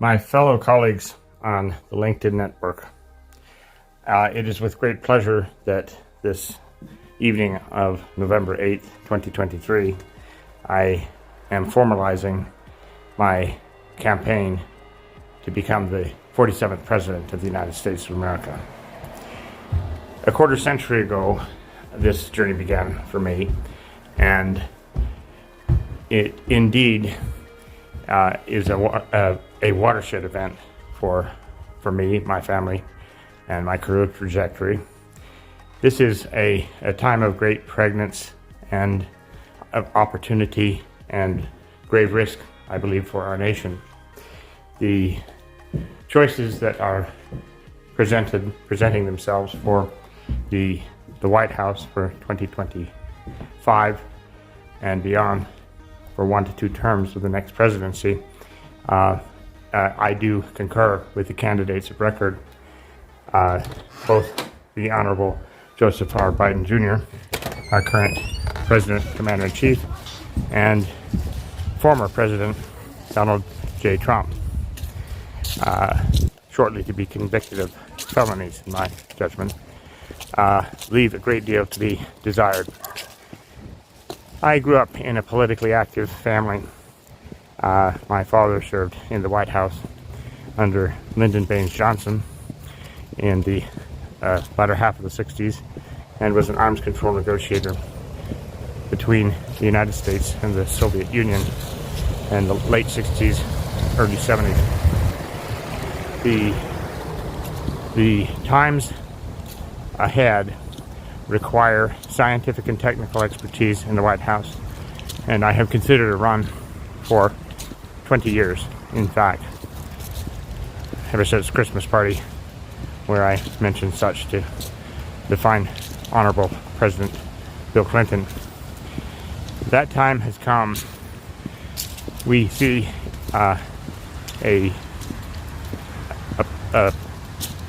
My fellow colleagues on the LinkedIn network, it is with great pleasure that this evening of November 8th, 2023, I am formalizing my campaign to become the 47th President of the United States of America. A quarter century ago, this journey began for me, and it indeed is a watershed event for me, my family, and my career trajectory. This is a time of great pregnancy and of opportunity and grave risk, I believe, for our nation. The choices that are presenting themselves for the White House for 2025 and beyond, for 1 to 2 terms of the next presidency, I do concur with the candidates of record, both the Honorable Joseph R. Biden Jr., our current President, Commander-in-Chief, and former President Donald J. Trump, shortly to be convicted of felonies, in my judgment, leave a great deal to be desired. I grew up in a politically active family. My father served in the White House under Lyndon Baines Johnson in the latter half of the 60s and was an arms control negotiator between the United States and the Soviet Union in the late 60s, early 70s. The times ahead require scientific and technical expertise in the White House, and I have considered a run for 20 years, in fact, ever since Christmas party, where I mentioned such to the fine Honorable President Bill Clinton. That time has come. We see a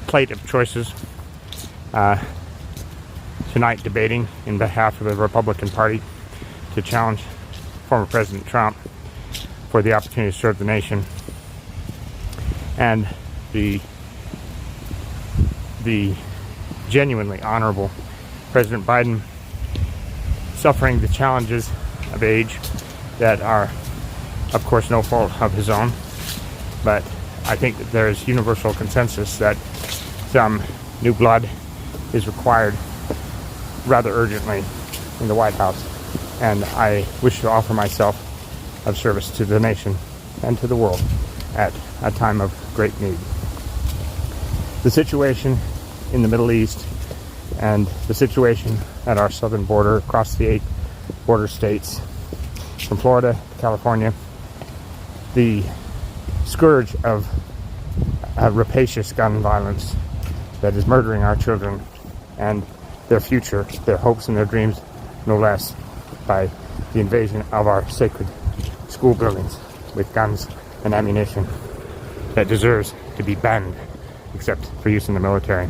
plate of choices tonight debating in behalf of the Republican Party to challenge former President Trump for the opportunity to serve the nation, and the genuinely honorable President Biden suffering the challenges of age that are, of course, no fault of his own, but I think that there is universal consensus that some new blood is required rather urgently in the White House, and I wish to offer myself of service to the nation and to the world at a time of great need. The situation in the Middle East and the situation at our southern border across the 8 border states from Florida to California, the scourge of rapacious gun violence that is murdering our children and their future, their hopes and their dreams, no less, by the invasion of our sacred school buildings with guns and ammunition that deserves to be banned except for use in the military.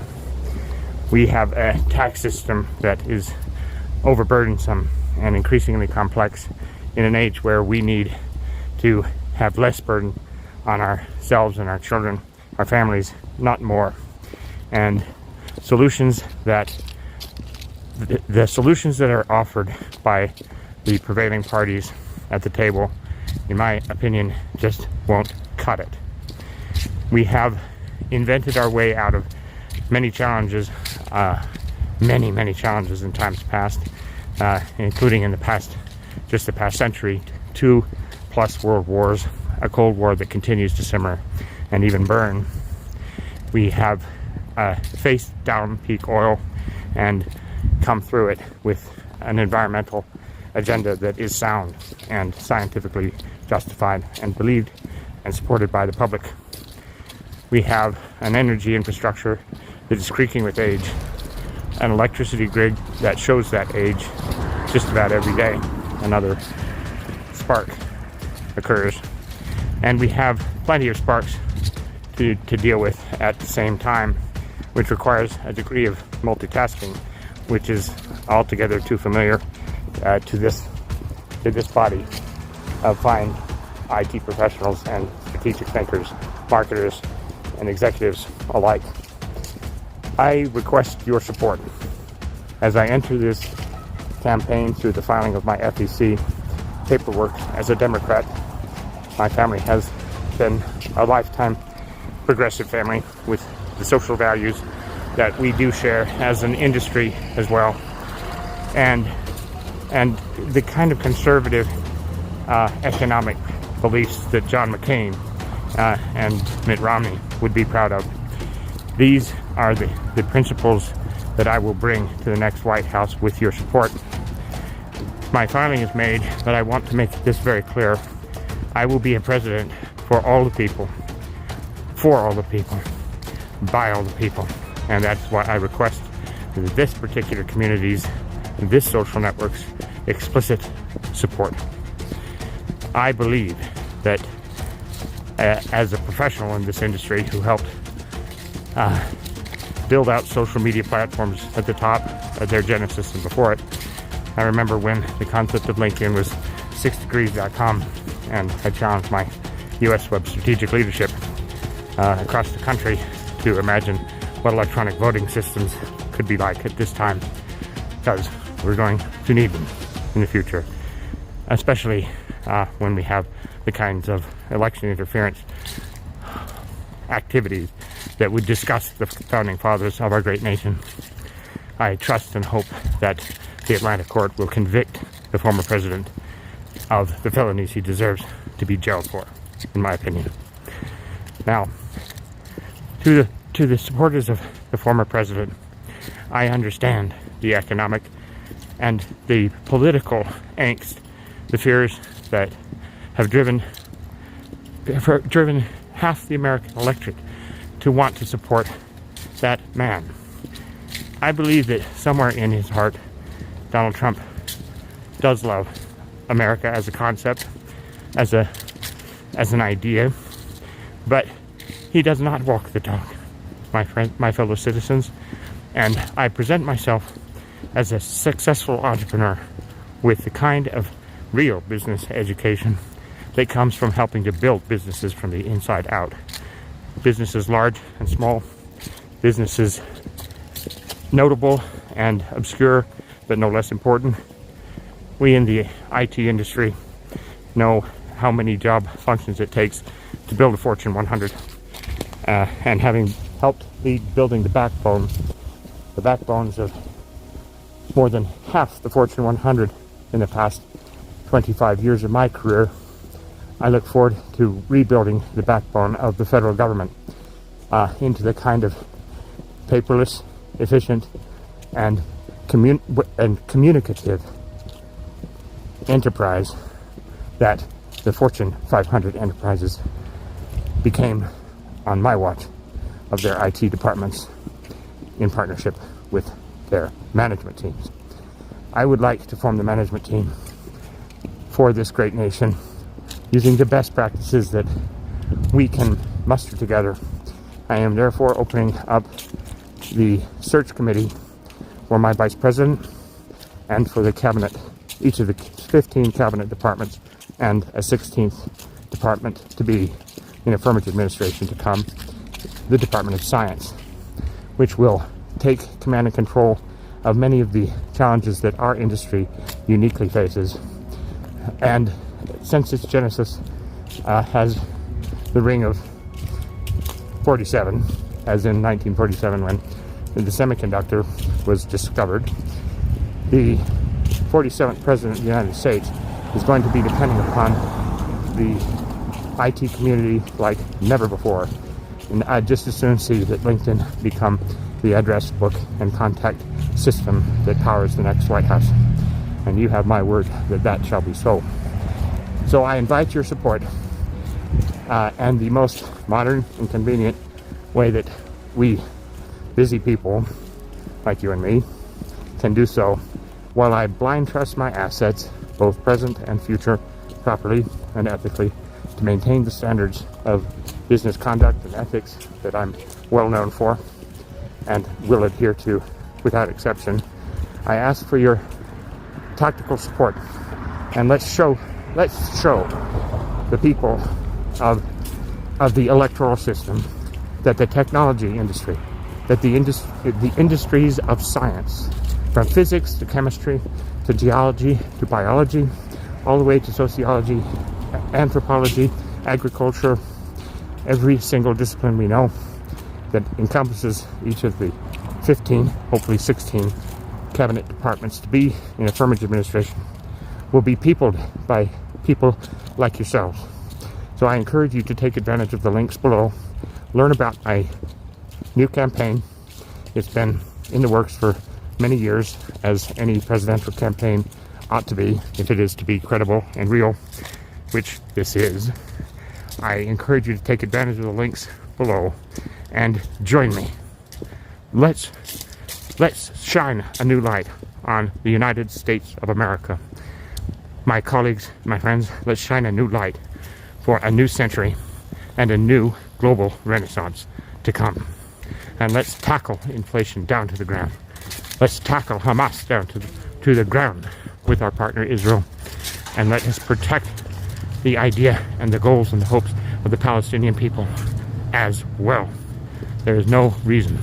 We have a tax system that is overburdensome and increasingly complex in an age where we need to have less burden on ourselves and our children, our families, not more. And solutions that the solutions that are offered by the prevailing parties at the table, in my opinion, just won't cut it. We have invented our way out of many challenges, many challenges in times past, including in the past century, 2+ world wars, a Cold War that continues to simmer and even burn. We have faced down peak oil and come through it with an environmental agenda that is sound and scientifically justified and believed and supported by the public. We have an energy infrastructure that is creaking with age, an electricity grid that shows that age just about every day. Another spark occurs, and we have plenty of sparks to deal with at the same time, which requires a degree of multitasking, which is altogether too familiar to this body of fine IT professionals and strategic thinkers marketers, and executives alike. I request your support as I enter this campaign through the filing of my FEC paperwork. As a Democrat, my family has been a lifetime progressive family with the social values that we do share as an industry as well, and the kind of conservative economic beliefs that John McCain and Mitt Romney would be proud of. These are the principles that I will bring to the next White House with your support. My filing is made, but I want to make this very clear. I will be a president for all the people, for all the people, by all the people. And that's why I request this particular community's, this social network's explicit support. I believe that as a professional in this industry who helped build out social media platforms at the top of their genesis and before it, I remember when the concept of LinkedIn was 6degrees.com, and I challenged my U.S. web strategic leadership across the country to imagine what electronic voting systems could be like at this time, because we're going to need them in the future, especially when we have the kinds of election interference activities that would disgust the founding fathers of our great nation. I trust and hope that the Atlanta court will convict the former president of the felonies he deserves to be jailed for, in my opinion. Now, to the supporters of the former president, I understand the economic and the political angst, the fears that have driven half the American electorate to want to support that man. I believe that somewhere in his heart, Donald Trump does love America as a concept, as an idea, but he does not walk the talk, my fellow citizens. And I present myself as a successful entrepreneur with the kind of real business education that comes from helping to build businesses from the inside out. Businesses large and small, businesses notable and obscure, but no less important. We in the IT industry know how many job functions it takes to build a Fortune 100. And having helped lead building the backbones of more than half the Fortune 100 in the past 25 years of my career, I look forward to rebuilding the backbone of the federal government into the kind of paperless, efficient, and communicative enterprise that the Fortune 500 enterprises became on my watch of their IT departments in partnership with their management teams. I would like to form the management team for this great nation using the best practices that we can muster together. I am therefore opening up the search committee for my vice president and for the cabinet, each of the 15 cabinet departments and a 16th department to be in affirmative administration to come, the Department of Science, which will take command and control of many of the challenges that our industry uniquely faces. And since its genesis has the ring of 47, as in 1947 when the semiconductor was discovered, the 47th President of the United States is going to be depending upon the IT community like never before. And I'd just as soon see that LinkedIn become the address book and contact system that powers the next White House. And you have my word that that shall be so. So I invite your support, and the most modern and convenient way that we busy people like you and me can do so while I blind trust my assets, both present and future, properly and ethically, to maintain the standards of business conduct and ethics that I'm well known for and will adhere to without exception. I ask for your tactical support, and let's show the people of of the electoral system, that the technology industry, that the industries of science, from physics to chemistry to geology to biology, all the way to sociology, anthropology, agriculture, every single discipline we know that encompasses each of the 15, hopefully 16 cabinet departments to be in affirmative administration will be peopled by people like yourselves. So I encourage you to take advantage of the links below, learn about my new campaign. It's been in the works for many years, as any presidential campaign ought to be, if it is to be credible and real, which this is. I encourage you to take advantage of the links below and join me. Let's shine a new light on the United States of America. My colleagues, my friends, let's shine a new light for a new century and a new global renaissance to come. And let's tackle inflation down to the ground. Let's tackle Hamas down to the ground with our partner Israel. And let us protect the idea and the goals and the hopes of the Palestinian people as well. There is no reason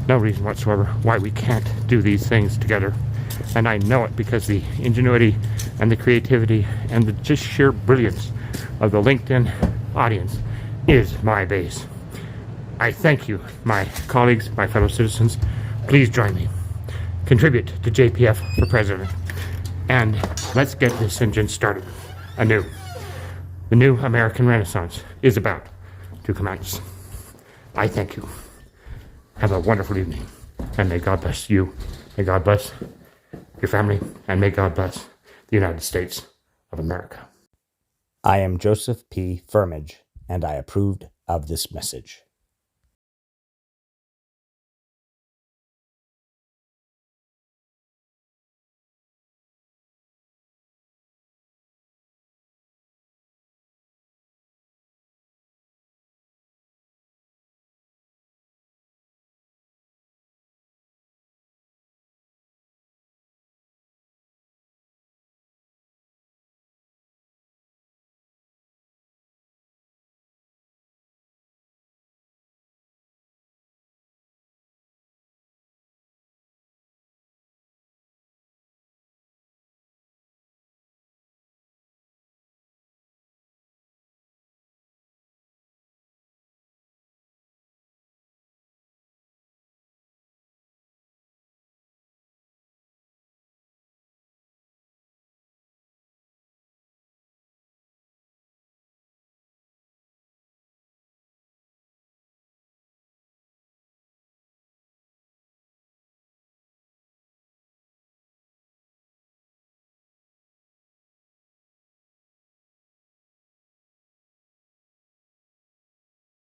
whatsoever why we can't do these things together. And I know it because the ingenuity and the creativity and the just sheer brilliance of the LinkedIn audience is my base. I thank you, my colleagues, my fellow citizens. Please join me. Contribute to JPF for president. And let's get this engine started anew. The new American Renaissance is about to commence. I thank you. Have a wonderful evening. And may God bless you. May God bless your family. And may God bless the United States of America. I am Joseph P. Firmage, and I approved of this message.